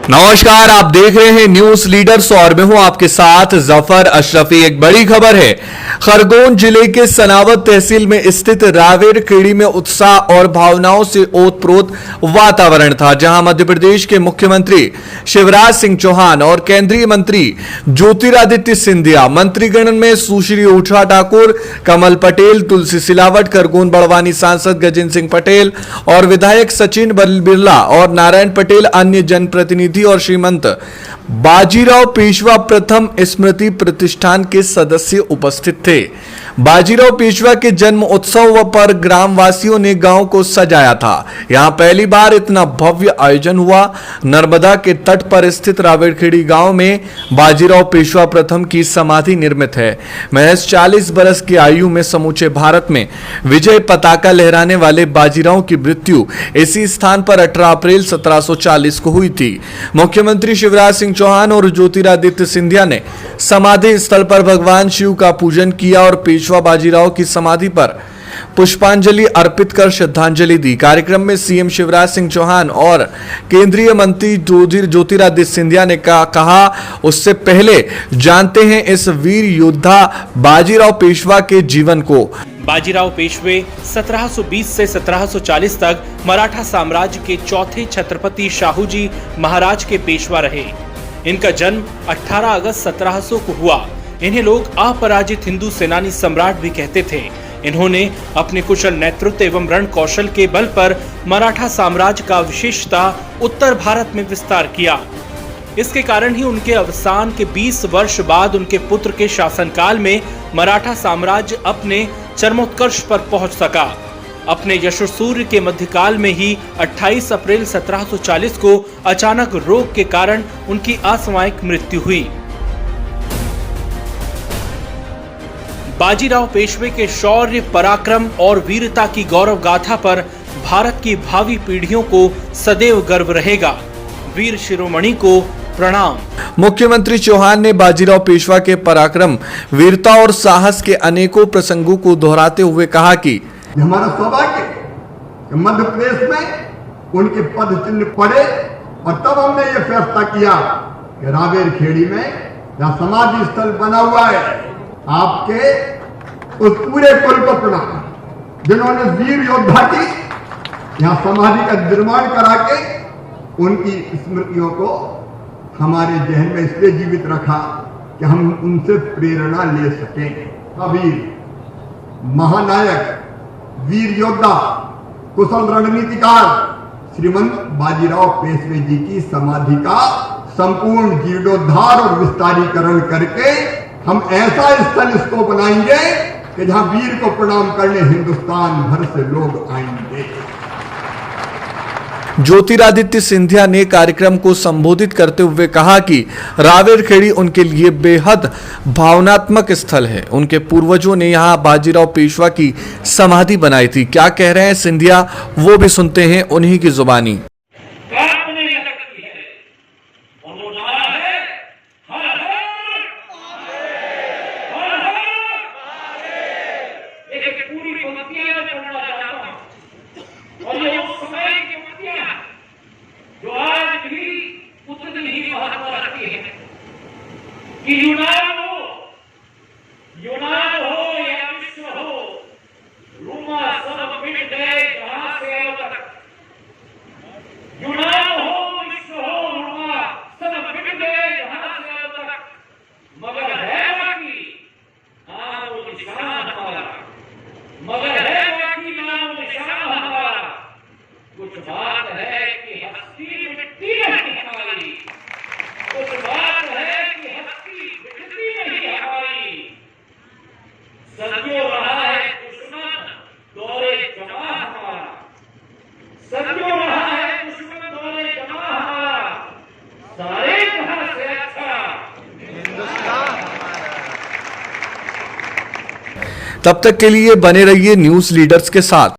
नमस्कार, आप देख रहे हैं न्यूज लीडर्स और मैं हूं आपके साथ जफर अशरफी। एक बड़ी खबर है, खरगोन जिले के सनावद तहसील में स्थित रावेर खेड़ी में उत्साह और भावनाओं से ओतप्रोत वातावरण था, जहां मध्य प्रदेश के मुख्यमंत्री शिवराज सिंह चौहान और केंद्रीय मंत्री ज्योतिरादित्य सिंधिया, मंत्रीगण में सुश्री उषा ठाकुर, कमल पटेल, तुलसी सिलावट, खरगोन बड़वानी सांसद गजेंद्र सिंह पटेल और विधायक सचिन बिरला और नारायण पटेल, अन्य जनप्रतिनिधि और श्रीमंत बाजीराव पेशवा प्रथम स्मृति प्रतिष्ठान के सदस्य उपस्थित थे। बाजीराव पेशवा के जन्म उत्सव पर ग्रामवासियों ने गांव को सजाया था। यहां पहली बार इतना भव्य आयोजन हुआ। नर्मदा के तट पर स्थित रावेरखेड़ी गांव में बाजीराव पेशवा प्रथम की समाधि निर्मित है। महज 40 बरस की आयु में समूचे भारत में विजय पताका लहराने वाले बाजीराव की मृत्यु इसी स्थान पर 18 अप्रैल 1740 को हुई थी। मुख्यमंत्री शिवराज सिंह चौहान और ज्योतिरादित्य सिंधिया ने समाधि स्थल पर भगवान शिव का पूजन किया और पेशवा बाजीराव की समाधि पर पुष्पांजलि अर्पित कर श्रद्धांजलि दी। कार्यक्रम में सीएम शिवराज सिंह चौहान और केंद्रीय मंत्री ज्योतिरादित्य सिंधिया ने कहा, उससे पहले जानते हैं इस वीर योद्धा बाजीराव पेशवा के जीवन को। बाजीराव पेशवे 1720 से 1740 तक मराठा साम्राज्य के चौथे छत्रपति शाहूजी महाराज के पेशवा रहे। इनका जन्म 18 अगस्त 1700 को हुआ। इन्हें लोग अपराजित हिंदू सेनानी सम्राट भी कहते थे। इन्होंने अपने कुशल नेतृत्व एवं रण कौशल के बल पर मराठा साम्राज्य का विशेषतः उत्तर भारत में विस्तार किया। इसके कारण ही उनके अवसान के 20 वर्ष बाद उनके पुत्र के शासनकाल में मराठा साम्राज्य अपने चरमोत्कर्ष पर पहुंच सका। अपने यशोसूर्य के मध्यकाल में ही 28 अप्रैल 1740 को अचानक रोग के कारण उनकी असामयिक मृत्यु हुई। बाजीराव पेशवे के शौर्य, पराक्रम और वीरता की गौरव गाथा पर भारत की भावी पीढ़ियों को सदैव गर्व रहेगा। वीर शिरोमणि को प्रणाम। मुख्यमंत्री चौहान ने बाजीराव पेशवा के पराक्रम, वीरता और साहस के अनेकों प्रसंगों को दोहराते हुए कहा कि हमारा सौभाग्य है मध्य प्रदेश में उनके पद चिन्ह पड़े और तब हमने ये फैसला किया कि रावेर खेड़ी में जहाँ समाधि स्थल बना हुआ है, आपके उस पूरे कुल को प्रणाम, जिन्होंने वीर योद्धा की यहाँ समाधि का निर्माण करा के उनकी स्मृतियों को हमारे जहन में इसलिए जीवित रखा कि हम उनसे प्रेरणा ले सकें। वीर महानायक, वीर योद्धा, कुशल रणनीतिकार श्रीमंत बाजीराव पेशवे जी की समाधि का संपूर्ण जीर्णोद्धार और विस्तारीकरण करके हम ऐसा स्थल इसको बनाएंगे कि जहां वीर को प्रणाम करने हिंदुस्तान भर से लोग आएंगे। ज्योतिरादित्य सिंधिया ने कार्यक्रम को संबोधित करते हुए कहा कि रावेरखेड़ी उनके लिए बेहद भावनात्मक स्थल है। उनके पूर्वजों ने यहां बाजीराव पेशवा की समाधि बनाई थी। क्या कह रहे हैं सिंधिया, वो भी सुनते हैं उन्हीं की जुबानी। जो आज भी उतनी ही महत्व रखती है कि यूनान हो या विश्व हो, रूमा सब मिट गए जहां से अब तक। यूनान हो, विश्व हो, रूमा सब मिट गए जहां से अब तक, मगर है बाकी नाम निशान हमारा, मगर है बाकी नाम निशान हमारा। कुछ बात है कि हस्ती मिटती नहीं हमारी, कुछ बात है कि हस्ती मिटती नहीं हमारी। सदियों रहा है दुश्मन दौरे जमा हमारा, सदियों रहा है दुश्मन दौरे जमा हमारा। सारे जहां से अच्छा हिंदुस्तान। तब तक के लिए बने रहिए न्यूज लीडर्स के साथ।